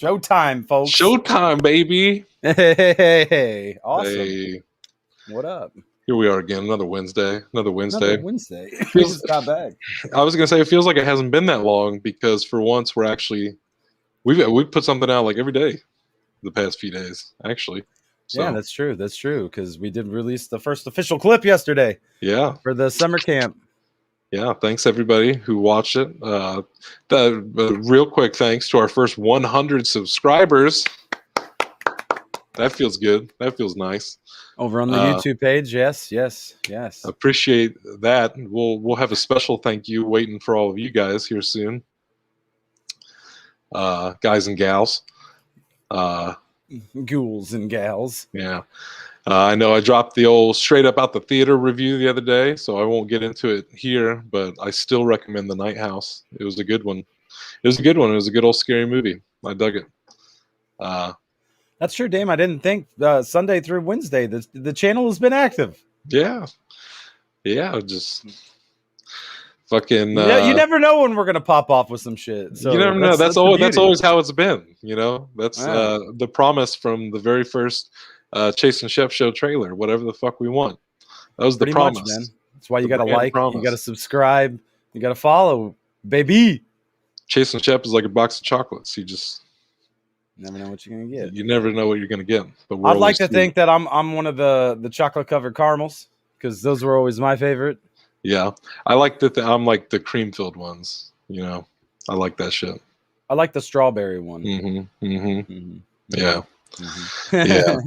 Showtime, folks. Showtime, baby. Hey, awesome. Hey, What up? here we are again. Another Wednesday. Another Wednesday. We Feels- just got back. I was gonna say it feels like it hasn't been that long because for once we've put something out like every day the past few days actually. So, Yeah, that's true. That's true because we did release the first official clip yesterday yeah. for the summer camp. Yeah, thanks everybody who watched it. Real quick thanks to our first 100 subscribers. That feels good. That feels nice. Over on the YouTube page, yes. Appreciate that. We'll have a special thank you waiting for all of you guys here soon, guys and gals. Ghouls and gals. Yeah. I know I dropped the old straight up out the theater review the other day, so I won't get into it here, but I still recommend The Night House. It was a good one. It was a good old scary movie. I dug it. That's true, Dame. I didn't think Sunday through Wednesday the channel has been active. Yeah. Just fucking. You never know when we're gonna pop off with some shit. So you never know. That's always how it's been. You know, that's the promise from the very first Chase and Chef show trailer. Whatever the fuck we want. That was Pretty the promise. much, man. That's why you got to like, you got to subscribe, you got to follow, baby. Chase and Chef is like a box of chocolates. You just never know what you're gonna get. You never know what you're gonna get. But I'd like to think that I'm one of the chocolate covered caramels because those were always my favorite. Yeah, I like I'm like the cream filled ones. You know, I like that shit. I like the strawberry one. Yeah. Yeah.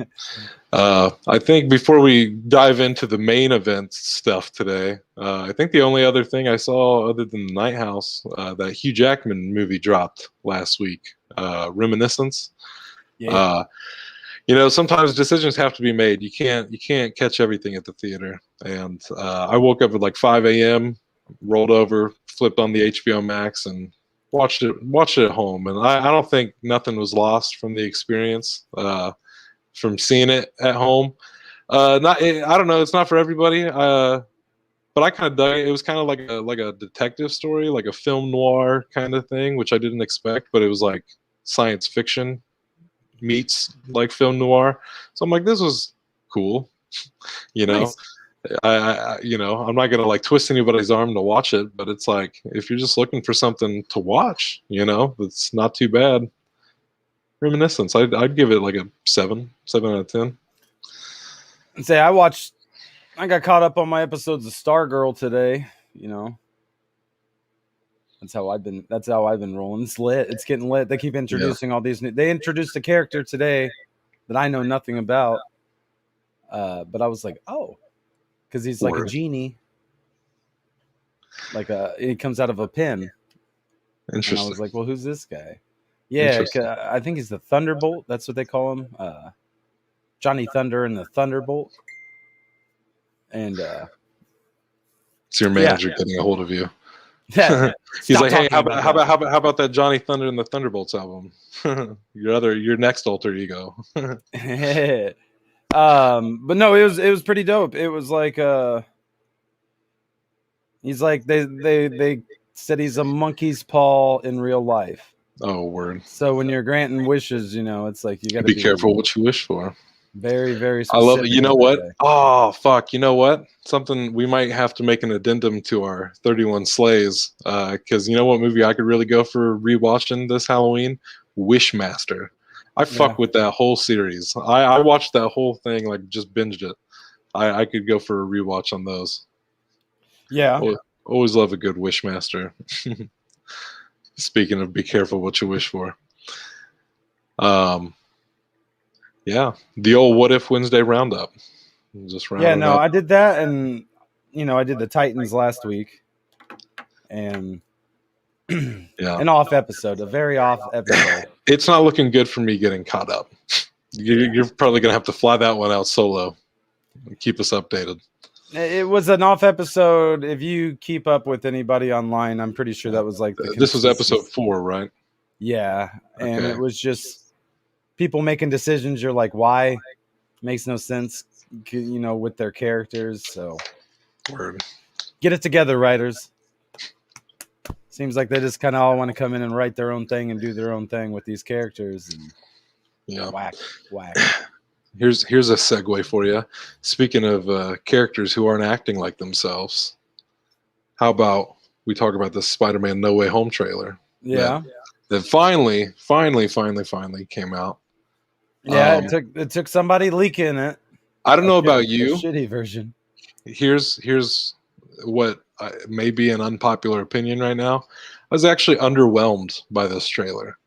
I think before we dive into the main event stuff today, I think the only other thing I saw other than The Night House, that Hugh Jackman movie dropped last week, Reminiscence. Yeah. You know, sometimes decisions have to be made. You can't catch everything at the theater. And I woke up at like 5 a.m., rolled over, flipped on the HBO Max, and watched it at home. And I don't think nothing was lost from the experience, from seeing it at home. I don't know. It's not for everybody. But I kind of dug it. It was kind of like a detective story, like a film noir kind of thing, which I didn't expect. But it was like science fiction meets like film noir. So I'm like, this was cool. You know, Nice. I'm not gonna like twist anybody's arm to watch it, but it's like if you're just looking for something to watch, you know, it's not too bad. Reminiscence, I'd give it like a 7 out of 10. And say I got caught up on my episodes of Stargirl today. You know, that's how I've been rolling. It's lit. It's getting lit. They keep introducing all these new. They introduced a character today that I know nothing about. But I was like, oh. Because he's like a genie, he comes out of a pen. Interesting. And I was like, well, who's this guy? Yeah, I think he's the Thunderbolt. That's what they call him, Johnny Thunder and the Thunderbolt. And it's your manager getting a hold of you. Yeah, he's like, hey, how about that Johnny Thunder and the Thunderbolts album? your next alter ego. But no, it was pretty dope. It was like he's like they said he's a monkey's paw in real life. Oh, word. So when you're granting wishes, you know, it's like you got to be careful what you wish for. Very, very specific. I love it. You know what? Oh, fuck. You know what? Something we might have to make an addendum to our 31 Slays, because you know what movie I could really go for rewatching this Halloween? Wishmaster. I fuck with that whole series. I watched that whole thing, like just binged it. I could go for a rewatch on those. Yeah. Always love a good Wishmaster. Speaking of be careful what you wish for. Yeah. The old What If Wednesday roundup. Just up. I did that, and you know, I did the Titans last week. And an off episode, a very off episode. It's not looking good for me getting caught up. You're probably gonna have to fly that one out solo and keep us updated. It was an off episode. If you keep up with anybody online, I'm pretty sure that was like this was episode 4, right? Yeah, and it was just people making decisions. You're like, why? Makes no sense, you know, with their characters. So, word. Get it together, writers. Seems like they just kind of all want to come in and write their own thing and do their own thing with these characters and Yeah. whack. Here's a segue for you. Speaking of characters who aren't acting like themselves, how about we talk about this Spider-Man No Way Home trailer Yeah. that finally came out. Yeah, it took somebody leaking it. I don't know about A you. shitty version. Here's what may be an unpopular opinion right now. I was actually underwhelmed by this trailer.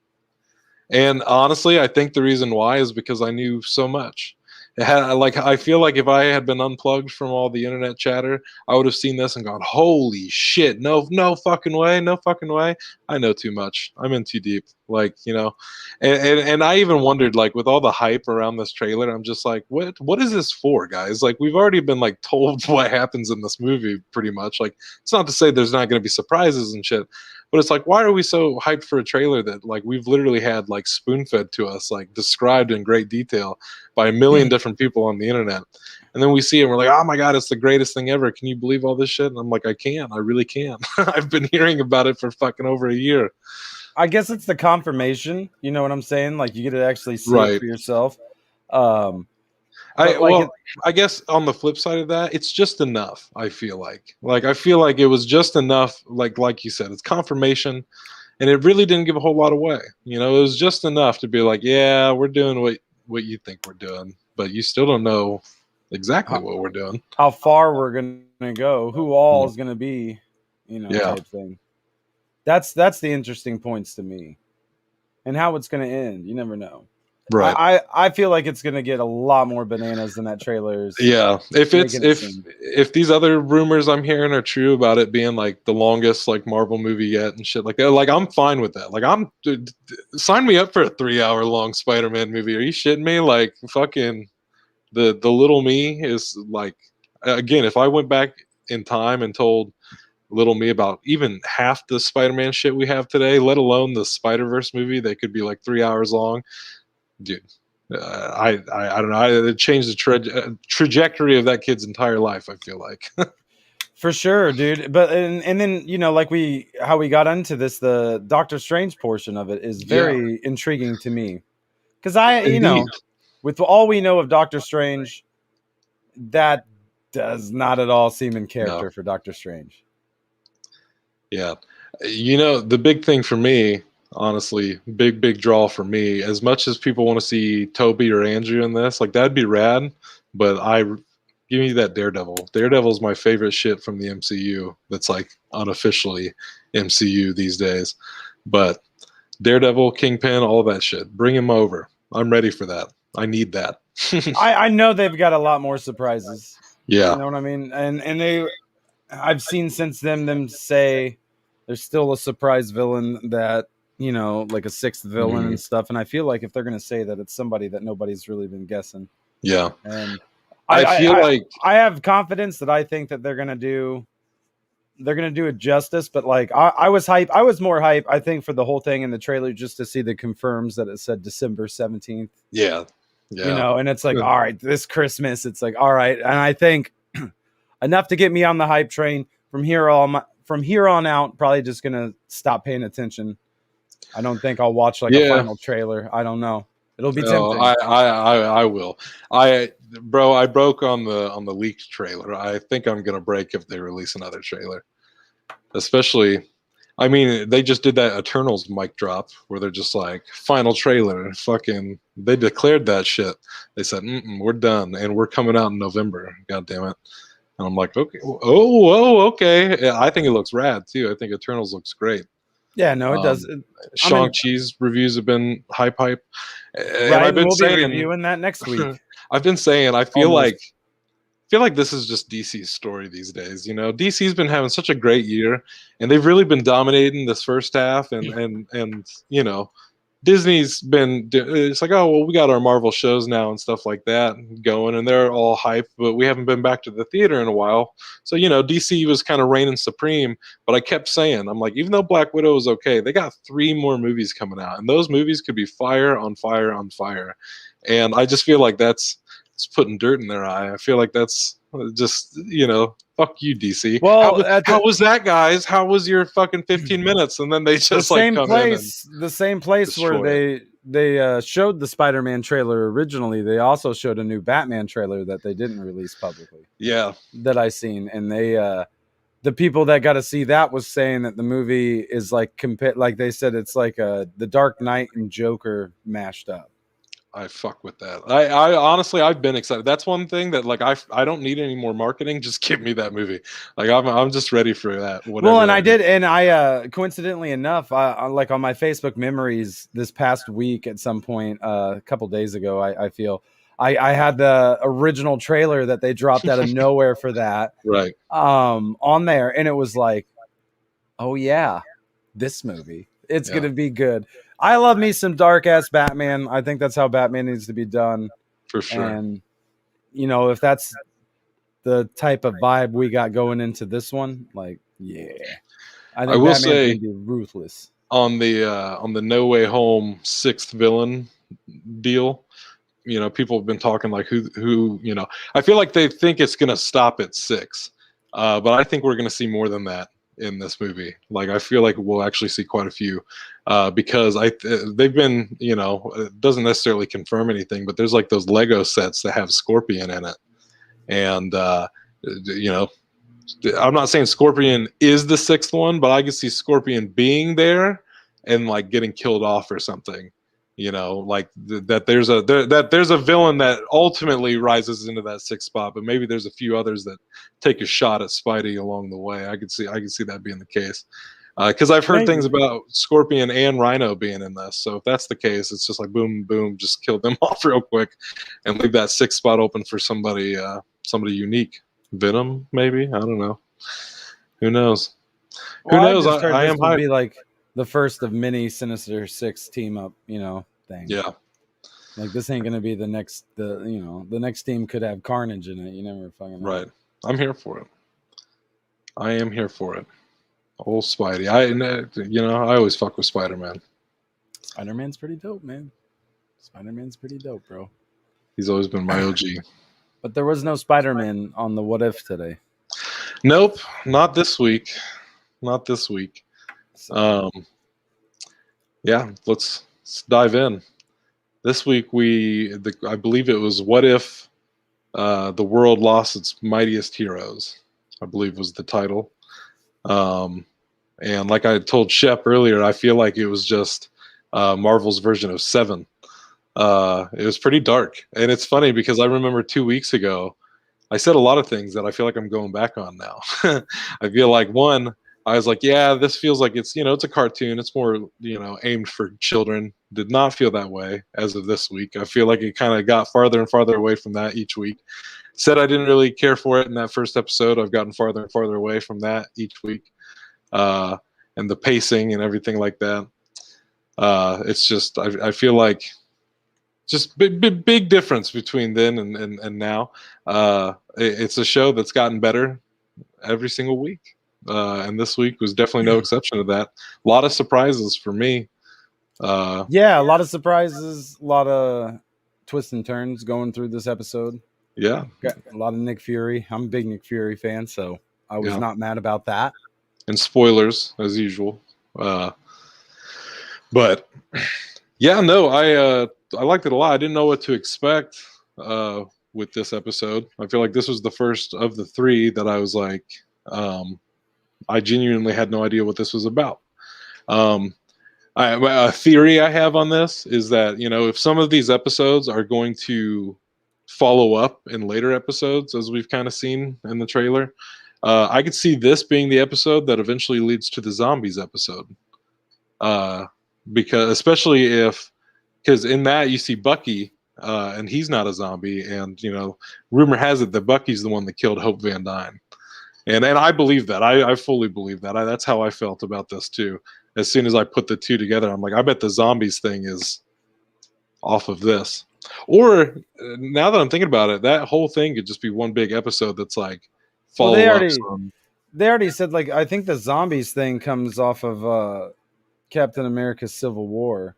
And honestly, I think the reason why is because I knew so much. It had, like, I feel like if I had been unplugged from all the internet chatter, I would have seen this and gone, "Holy shit! No fucking way! No fucking way! I know too much. I'm in too deep." Like, and I even wondered, like, with all the hype around this trailer, I'm just like, what is this for, guys? Like, we've already been like told what happens in this movie, pretty much. Like, it's not to say there's not going to be surprises and shit, but it's like, why are we so hyped for a trailer that like we've literally had like spoon fed to us, like described in great detail by a million different people on the internet, and then we see it and we're like, oh my god, it's the greatest thing ever. Can you believe all this shit? And I'm like, I really can. I've been hearing about it for fucking over a year. I guess it's the confirmation. You know what I'm saying? Like you get to actually see it Right. for yourself. I guess on the flip side of that, it's just enough. I feel like it was just enough. Like you said, it's confirmation, and it really didn't give a whole lot away. It was just enough to be like, yeah, we're doing what you think we're doing, but you still don't know exactly what we're doing. How far we're gonna go, who all is gonna be, type thing. That's the interesting points to me, and how it's gonna end. You never know. Right. I feel like it's gonna get a lot more bananas than that trailer's. Yeah. If these other rumors I'm hearing are true about it being like the longest like Marvel movie yet and shit like that, like I'm fine with that. Like sign me up for a 3 hour long Spider-Man movie. Are you shitting me? Like fucking the little me is like, again, if I went back in time and told little me about even half the Spider-Man shit we have today, let alone the Spider-Verse movie that could be like 3 hours long, dude, I don't know. It changed the trajectory of that kid's entire life, I feel like. For sure, dude. But and then like how we got into this, the Doctor Strange portion of it is very intriguing to me, because with all we know of Doctor Strange, that does not at all seem in character for Doctor Strange. Yeah, the big thing for me, honestly, big draw for me. As much as people want to see Toby or Andrew in this, like that'd be rad, but give me that Daredevil. Daredevil's my favorite shit from the MCU. That's like unofficially MCU these days, but Daredevil, Kingpin, all that shit. Bring him over. I'm ready for that. I need that. I know they've got a lot more surprises. Yeah, you know what I mean, and I've seen since them say there's still a surprise villain that like a sixth villain and stuff, and I feel like if they're gonna say that, it's somebody that nobody's really been guessing. Yeah, and I feel like I have confidence that I think that they're gonna do it justice, but like I was hype. I was more hype, I think, for the whole thing in the trailer just to see the confirms that it said December 17th. Yeah. And it's like, all right, this Christmas, it's like, all right, and I think enough to get me on the hype train. From here on out, probably just gonna stop paying attention. I don't think I'll watch like a final trailer. I don't know. It'll be tempting. I will. I broke on the leaked trailer. I think I'm gonna break if they release another trailer. Especially, I mean, they just did that Eternals mic drop where they're just like, final trailer. Fucking, they declared that shit. They said, we're done, and we're coming out in November. God damn it. And I'm like, okay, okay. Yeah, I think it looks rad too. I think Eternals looks great. Yeah, no, it does. Shang-Chi's reviews have been hype. And I've been we'll be reviewing that next week. I've been saying, I feel like this is just DC's story these days. DC's been having such a great year, and they've really been dominating this first half. And Disney's been, it's like, oh, well, we got our Marvel shows now and stuff like that going, and they're all hype, but we haven't been back to the theater in a while. So, DC was kind of reigning supreme, but I kept saying, I'm like, even though Black Widow is okay, they got 3 more movies coming out, and those movies could be fire on fire on fire. And I just feel like it's putting dirt in their eye. I feel like that's Just fuck you, DC. Well, at How was that, guys? How was your fucking 15 minutes? And then they just like come in and the same place where destroy it. they showed the Spider-Man trailer originally. They also showed a new Batman trailer that they didn't release publicly. Yeah, that I seen, and they the people that got to see that was saying that the movie is like like they said it's like the Dark Knight and Joker mashed up. I fuck with that. I honestly, I've been excited. That's one thing that like I don't need any more marketing. Just give me that movie. Like I'm just ready for that. Whatever. Well, and I did, and I coincidentally enough, like on my Facebook memories this past week at some point, a couple days ago, I feel I had the original trailer that they dropped out of nowhere for that, right? On there, and it was like, oh yeah, this movie, it's gonna be good. I love me some dark ass Batman. I think that's how Batman needs to be done. For sure. And if that's the type of vibe we got going into this one, like, yeah, I think will Batman's say gonna be ruthless on the No Way Home sixth villain deal. People have been talking like who. I feel like they think it's gonna stop at 6, but I think we're gonna see more than that in this movie. Like I feel like we'll actually see quite a few, because they've been it doesn't necessarily confirm anything, but there's like those Lego sets that have Scorpion in it, and I'm not saying Scorpion is the 6th one, but I could see Scorpion being there and like getting killed off or something. Like that there's a villain that ultimately rises into that 6th spot, but maybe there's a few others that take a shot at Spidey along the way. I could see that being the case, because I've heard things about Scorpion and Rhino being in this. So if that's the case, it's just like boom, boom, just kill them off real quick, and leave that 6th spot open for somebody unique. Venom, maybe, I don't know. Who knows? Well, Who knows? I am would be like the first of many Sinister Six team up, things. Yeah. Like this ain't gonna be the next. The next team could have Carnage in it. You never fucking know. Right. I'm here for it. I am here for it. Old Spidey. I always fuck with Spider-Man. Spider-Man's pretty dope, man. Spider-Man's pretty dope, bro. He's always been my OG. But there was no Spider-Man on the What If today. Nope, not this week. Not this week. Yeah, let's dive in. This week I believe it was What If the World Lost Its Mightiest Heroes, I believe was the title. And like I told Shep earlier, I feel like it was just Marvel's version of Seven. It was pretty dark. And it's funny because I remember 2 weeks ago, I said a lot of things that I feel like I'm going back on now. I feel like, one, I was like, yeah, this feels like it's a cartoon. It's more, aimed for children. Did not feel that way as of this week. I feel like it kind of got farther and farther away from that each week. Said I didn't really care for it in that first episode. I've gotten farther and farther away from that each week. And the pacing and everything like that. It's just, I feel like just big difference between then and now. It's a show that's gotten better every single week. And this week was definitely no exception to that. A lot of surprises for me. Yeah, a lot of surprises, a lot of twists and turns going through this episode. Yeah. Got a lot of Nick Fury. I'm a big Nick Fury fan, so I was not mad about that. And spoilers, as usual. But yeah, no, I liked it a lot. I didn't know what to expect with this episode. I feel like this was the first of the 3 that I was like, I genuinely had no idea what this was about. A theory I have on this is that, if some of these episodes are going to follow up in later episodes, as we've kind of seen in the trailer, I could see this being the episode that eventually leads to the zombies episode. Because in that you see Bucky, and he's not a zombie, and rumor has it that Bucky's the one that killed Hope Van Dyne. And I believe that. I fully believe that. That's how I felt about this too. As soon as I put the 2 together, I'm like, I bet the zombies thing is off of this. Or now that I'm thinking about it, that whole thing could just be one big episode that's like follow up. They already said, like, I think the zombies thing comes off of Captain America's Civil War.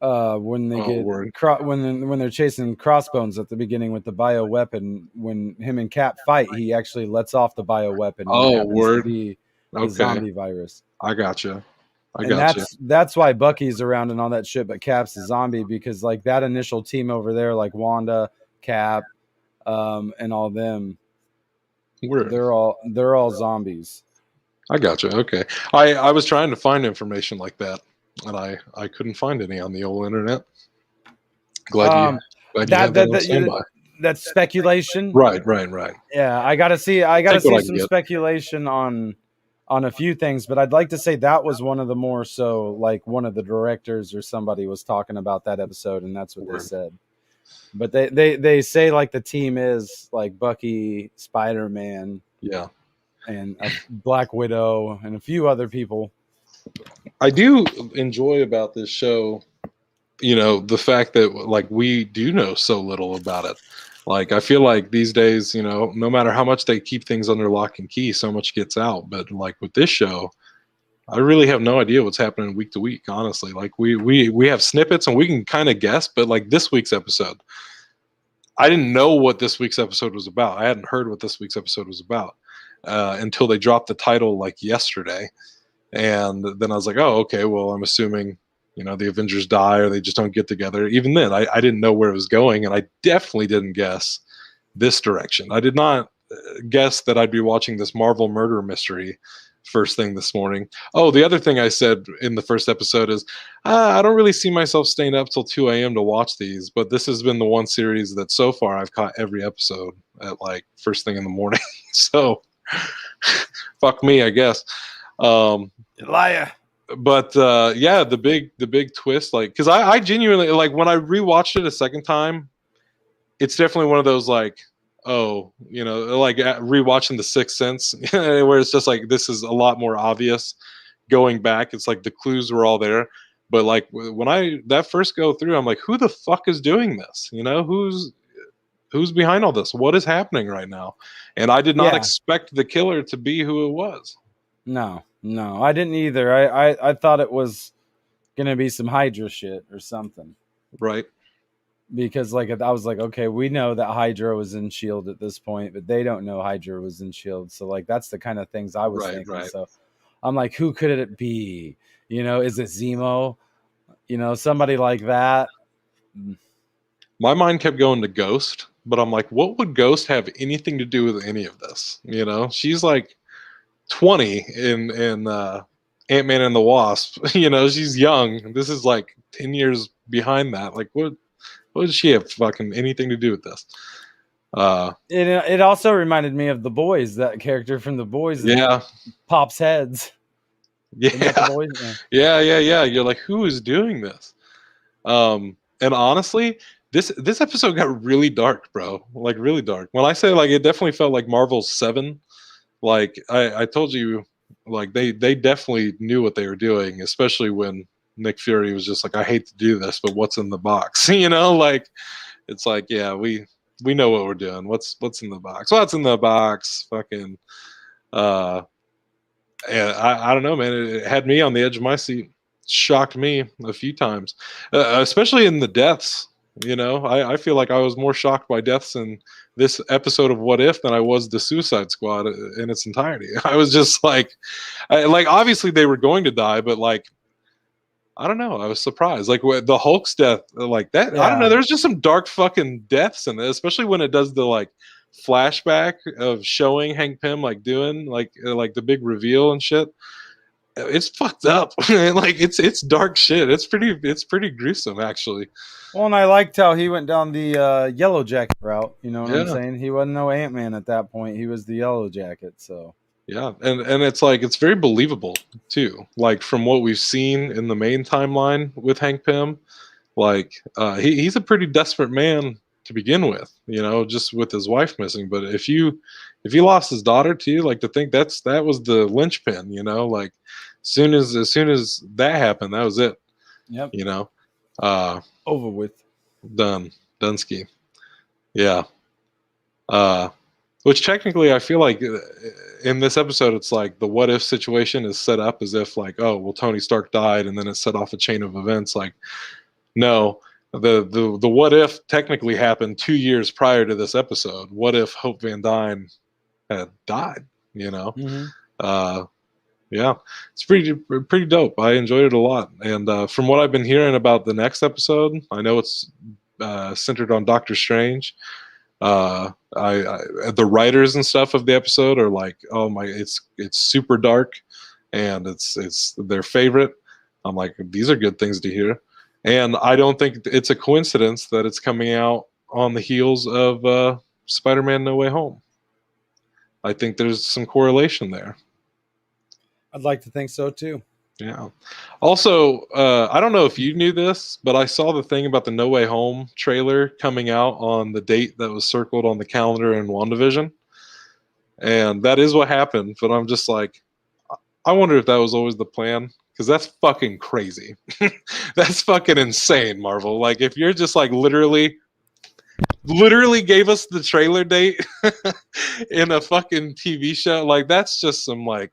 When they Oh, get word. when they're chasing Crossbones at the beginning with the bio weapon, when him and Cap fight, he actually lets off the bio weapon, and it Oh, happens to word. be the Okay, zombie virus. I gotcha. I And gotcha. that's why Bucky's around and all that shit, but Cap's a zombie because like that initial team over there, like Wanda, Cap, and all them, Word. they're all zombies. I gotcha. Okay. I was trying to find information like that, and I couldn't find any on the old internet. Glad you Um, glad you that had that that, on that standby. that's speculation. Right, right, right. Yeah, I gotta Take what see I can some get. speculation on a few things, but I'd like to say that was one of the more so like one of the directors or somebody was talking about that episode, and that's what they Word. said. But they say like the team is like Bucky, Spider-Man, Yeah. and a Black Widow, and a few other people. I do enjoy about this show, the fact that like we do know so little about it. Like I feel like these days, no matter how much they keep things under lock and key, so much gets out. But like with this show, I really have no idea what's happening week to week, honestly. Like we have snippets and we can kind of guess, but like this week's episode, I didn't know what this week's episode was about. I hadn't heard what this week's episode was about until they dropped the title like yesterday. And then I was like, oh, okay, well, I'm assuming, the Avengers die or they just don't get together. Even then, I didn't know where it was going. And I definitely didn't guess this direction. I did not guess that I'd be watching this Marvel murder mystery first thing this morning. Oh, the other thing I said in the first episode is I don't really see myself staying up till 2 a.m. to watch these, but this has been the one series that so far I've caught every episode at like first thing in the morning. So fuck me, I guess. Liar. But yeah, the big twist, like, because I genuinely like when I rewatched it a second time, it's definitely one of those like, oh, like rewatching The Sixth Sense, where it's just like this is a lot more obvious going back. It's like the clues were all there, but like when I that first go through, I'm like, who the fuck is doing this? Who's behind all this? What is happening right now? And I did not Yeah. expect the killer to be who it was. No, I didn't either. I thought it was gonna be some Hydra shit or something. Right. Because like I was like, okay, we know that Hydra was in Shield at this point, but they don't know Hydra was in Shield. So like that's the kind of things I was Right, thinking. right. So I'm like, who could it be? Is it Zemo? Somebody like that. My mind kept going to Ghost, but I'm like, what would Ghost have anything to do with any of this? She's like 20 in Ant-Man and the Wasp. She's young. This is like 10 years behind that. Like, what does she have fucking anything to do with this? It also reminded me of The Boys, that character from The Boys that Yeah. pops heads. Isn't that Yeah. The Boys? Yeah. You're like, who is doing this? And honestly, this episode got really dark, bro. Like really dark. When I say like it definitely felt like Marvel's 7. Like I told you, like they definitely knew what they were doing, especially when Nick Fury was just like, I hate to do this, but what's in the box? Like it's like, yeah, we know what we're doing. What's in the box? What's in the box? Fucking yeah, I don't know, man. It had me on the edge of my seat. Shocked me a few times, especially in the deaths. I feel like I was more shocked by deaths in this episode of What If than I was the Suicide Squad in its entirety. I was just like obviously they were going to die, but like I don't know. I was surprised. Like the Hulk's death, like that. I don't know. Yeah. There's just some dark fucking deaths in it, especially when it does the like flashback of showing Hank Pym like doing like the big reveal and shit. It's fucked up. Like it's dark shit. It's pretty gruesome actually. Well, and I liked how he went down the Yellow Jacket route. You know what I'm Yeah. saying? He wasn't no Ant-Man at that point. He was the Yellow Jacket. So Yeah, and it's like it's very believable too. Like from what we've seen in the main timeline with Hank Pym, like he's a pretty desperate man to begin with. Just with his wife missing. But if he lost his daughter too, like to think that was the linchpin. Like as soon as that happened, that was it. yep, over with. Done, Dunsky. Yeah. Which technically, I feel like in this episode, it's like the what if situation is set up as if like, oh, well, Tony Stark died, and then it set off a chain of events. Like, No, the what if technically happened 2 years prior to this episode. What if Hope Van Dyne had died? You know, Mm-hmm. uh, yeah, it's pretty dope. I enjoyed it a lot, and from what I've been hearing about the next episode, I know it's centered on Doctor Strange. The writers and stuff of the episode are like, oh my, it's super dark, and it's their favorite. I'm like, these are good things to hear, and I don't think it's a coincidence that it's coming out on the heels of Spider-Man: No Way Home. I think there's some correlation there. I'd like to think so too. Yeah. Also, I don't know if you knew this, but I saw the thing about the No Way Home trailer coming out on the date that was circled on the calendar in WandaVision. And that is what happened. But I'm just like, I wonder if that was always the plan. Because that's fucking crazy. That's fucking insane, Marvel. Like, if you're just like literally gave us the trailer date in a fucking TV show, like, that's just some like,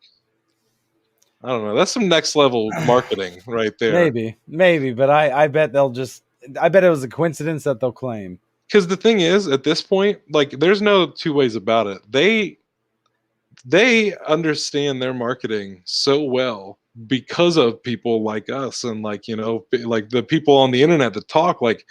I don't know. That's some next level marketing right there. Maybe, but I bet they'll just. I bet it was a coincidence that they'll claim. Because the thing is, at this point, like, there's no two ways about it. They understand their marketing so well because of people like us, and like, you know, like the people on the internet that talk. Like,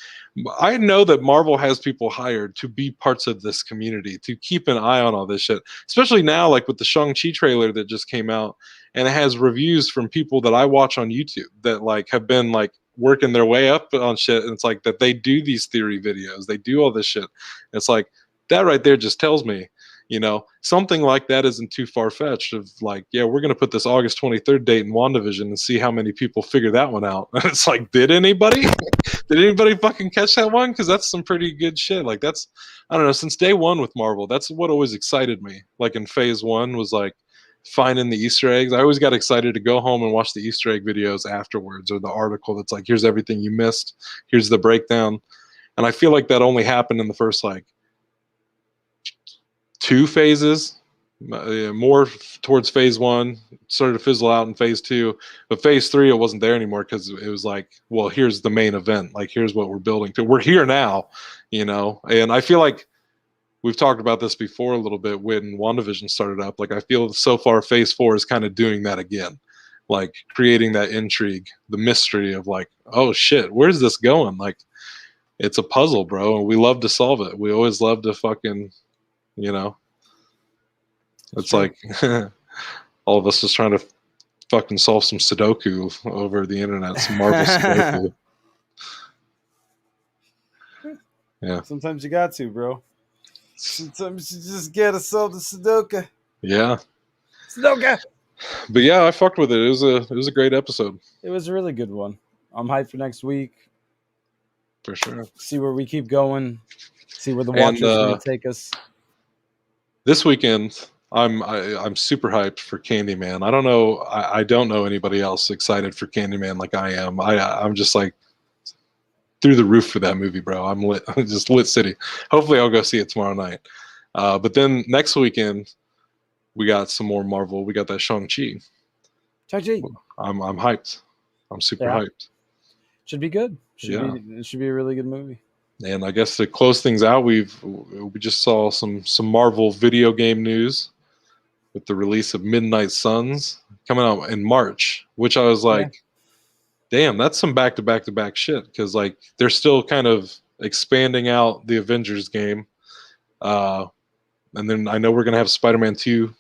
I know that Marvel has people hired to be parts of this community, to keep an eye on all this shit, especially now, like with the Shang-Chi trailer that just came out, and it has reviews from people that I watch on YouTube that like have been like working their way up on shit, and it's like that they do these theory videos, they do all this shit. It's like that right there just tells me, you know, something like that isn't too far fetched. Of like, yeah, we're going to put this August 23rd date in WandaVision and see how many people figure that one out. And it's like, did anybody? Did anybody fucking catch that one? Because that's some pretty good shit. Like, that's, I don't know, since day one with Marvel, that's what always excited me. Like in phase one was like finding the Easter eggs. I always got excited to go home and watch the Easter egg videos afterwards, or the article that's like, here's everything you missed, here's the breakdown. And I feel like that only happened in the first like 2 phases, more towards phase one, started to fizzle out in phase two. But phase three, it wasn't there anymore because it was like, well, here's the main event. Like, here's what we're building to. We're here now, you know? And I feel like we've talked about this before a little bit when WandaVision started up. Like, I feel so far phase four is kind of doing that again. Like, creating that intrigue, the mystery of like, oh shit, where's this going? Like, it's a puzzle, bro. And we love to solve it. We always love to fucking, you know, it's like all of us just trying to fucking solve some Sudoku over the internet, some Marvel Sudoku. Yeah. Sometimes you got to, bro. Sometimes you just gotta solve the Sudoku. Yeah. Sudoku. But yeah, I fucked with it. It was a great episode. It was a really good one. I'm hyped for next week. For sure. See where we keep going. See where the Watcher's going to take us. This weekend, I'm super hyped for Candyman. I don't know. I don't know anybody else excited for Candyman like I am. I'm just like through the roof for that movie, bro. I'm lit. Just lit city. Hopefully, I'll go see it tomorrow night. But then next weekend, we got some more Marvel. We got that Shang-Chi. Shang-Chi. I'm hyped. I'm super hyped. Should be good. It should be a really good movie. And I guess to close things out, we just saw some Marvel video game news with the release of Midnight Suns coming out in March, which I was like, damn, that's some back-to-back-to-back shit, because like they're still kind of expanding out the Avengers game. And then I know we're going to have Spider-Man 2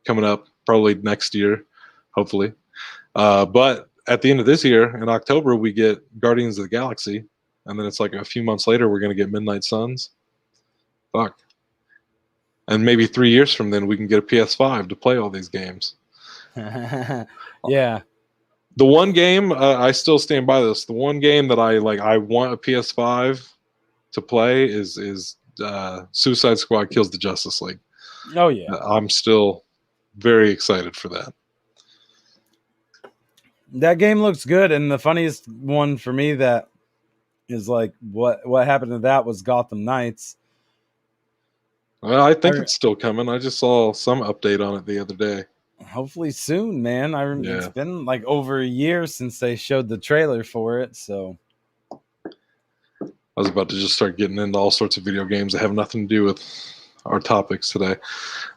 coming up probably next year, hopefully. But at the end of this year, in October, we get Guardians of the Galaxy. And then it's like a few months later, we're going to get Midnight Suns. Fuck. And maybe 3 years from then, we can get a PS5 to play all these games. Yeah. The one game, I still stand by this. The one game that I want a PS5 to play is Suicide Squad Kills the Justice League. Oh, yeah. I'm still very excited for that. That game looks good. And the funniest one for me that is like what happened to that was Gotham Knights. Well, I think it's still coming. I just saw some update on it the other day. Hopefully soon, man. It's been like over a year since they showed the trailer for it, so I was about to just start getting into all sorts of video games that have nothing to do with our topics today.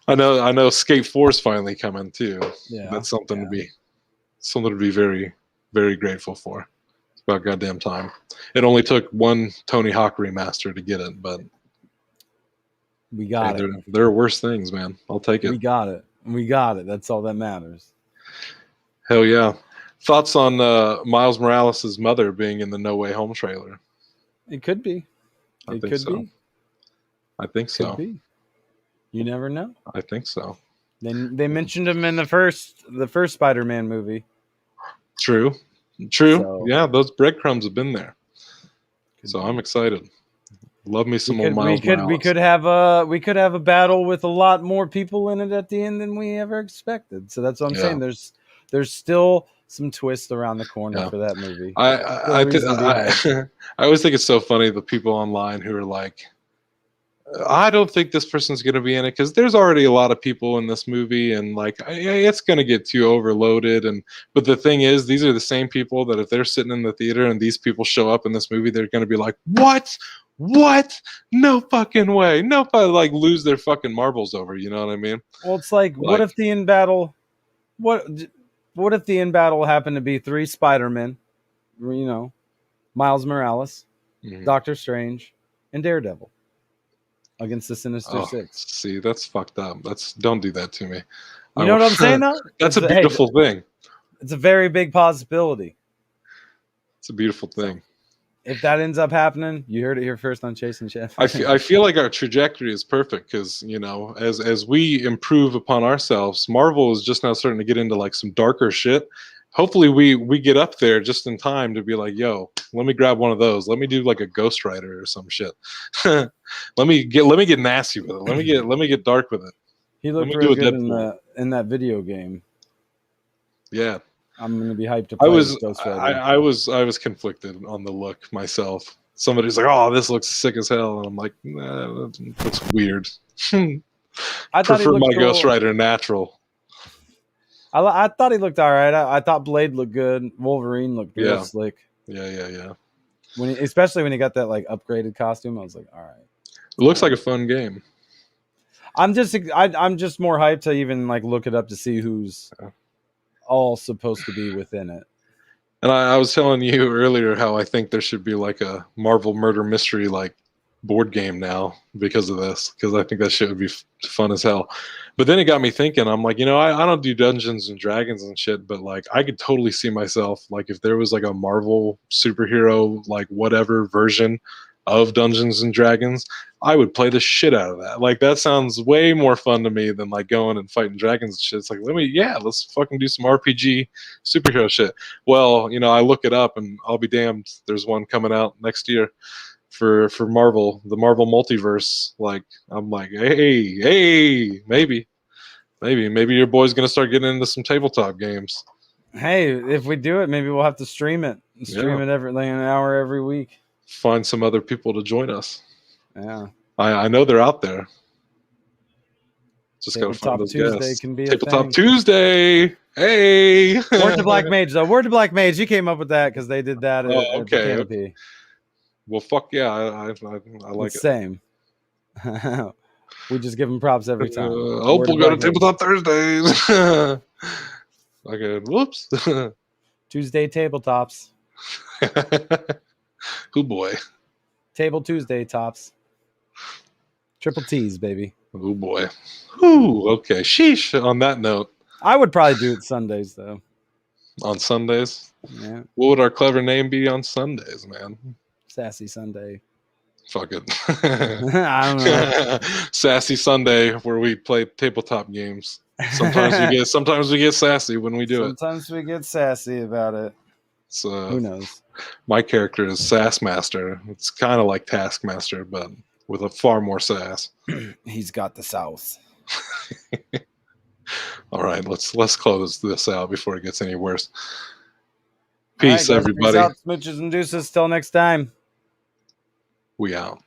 I know Skate 4 is finally coming too. Yeah, That's something to be very, very grateful for. It's about goddamn time. It only took one Tony Hawk remaster to get it, but we got it. there are worse things, man. I'll take it. We got it. We got it. That's all that matters. Hell yeah. Thoughts on Miles Morales' mother being in the No Way Home trailer? It could be. I think so. I think so. Could be. You never know. I think so. They mentioned him in the first Spider-Man movie. True. So, yeah, those breadcrumbs have been there. So be. I'm excited. Love me some old Miles Morales. We could have a battle with a lot more people in it at the end than we ever expected. So that's what I'm saying. There's still some twist around the corner for that movie. I always think it's so funny, the people online who are like, I don't think this person's going to be in it because there's already a lot of people in this movie, and like it's going to get too overloaded. But the thing is, these are the same people that if they're sitting in the theater and these people show up in this movie, they're going to be like, what? No fucking way. No, like lose their fucking marbles over. You know what I mean? Well, it's like what if the end battle? What if the end battle happened to be 3 Spider-Men? You know, Miles Morales, Doctor Strange, and Daredevil against the Sinister Six. See, that's fucked up. Don't do that to me. You know what I'm saying, though? That's a beautiful thing. It's a very big possibility. It's a beautiful thing. If that ends up happening, you heard it here first on Chasing Chef. I feel like our trajectory is perfect because, you know, as we improve upon ourselves, Marvel is just now starting to get into like some darker shit. Hopefully we get up there just in time to be like, yo, let me grab one of those. Let me do like a Ghost Rider or some shit. let me get nasty with it. Let me get dark with it. He looked really good in that video game. Yeah. I'm gonna be hyped to play Ghost Rider. I was conflicted on the look myself. Somebody's like, "Oh, this looks sick as hell," and I'm like, "Nah, that's weird." I prefer my cool. Ghost Rider natural. I thought he looked all right. I thought Blade looked good. Wolverine looked real slick. Yeah. Especially when he got that like upgraded costume, I was like, all right. It looks like a fun game. I'm just more hyped to even like look it up to see who's all supposed to be within it. And I was telling you earlier how I think there should be like a Marvel murder mystery like board game now because of this, because I think that shit would be fun as hell. But then it got me thinking, I'm like, you know, I don't do Dungeons and Dragons and shit, but like I could totally see myself like if there was like a Marvel superhero like whatever version of Dungeons and Dragons, I would play the shit out of that. Like that sounds way more fun to me than like going and fighting dragons and shit. It's like let's fucking do some RPG superhero shit. Well, you know, I look it up and I'll be damned, there's one coming out next year for Marvel, the Marvel multiverse. Like I'm like, hey, maybe your boy's gonna start getting into some tabletop games. Hey, if we do it, maybe we'll have to stream it every like an hour every week. Find some other people to join us. Yeah, I know they're out there. Just gotta find those Tuesday guys. Can be Tabletop Tuesday. Hey. Word to Black Mage though. Word to Black Mage. You came up with that because they did that. Okay. Well, fuck yeah, I like it. Same. We just give them props every time. We'll go to Tabletop Thursdays. Okay. Whoops. Tuesday tabletops. Oh boy. Table Tuesday tops. Triple T's, baby. Oh boy. Ooh, okay. Sheesh. On that note, I would probably do it Sundays though. On Sundays? Yeah. What would our clever name be on Sundays, man? Sassy Sunday. Fuck it. I don't know. Sassy Sunday, where we play tabletop games. Sometimes we get sassy when we do it. Sometimes we get sassy about it. So who knows? My character is Sassmaster. It's kind of like Taskmaster, but with a far more sass. He's got the sauce. All right, let's close this out before it gets any worse. Peace, right, guys, everybody. Peace out, smooches and deuces. Till next time. We out.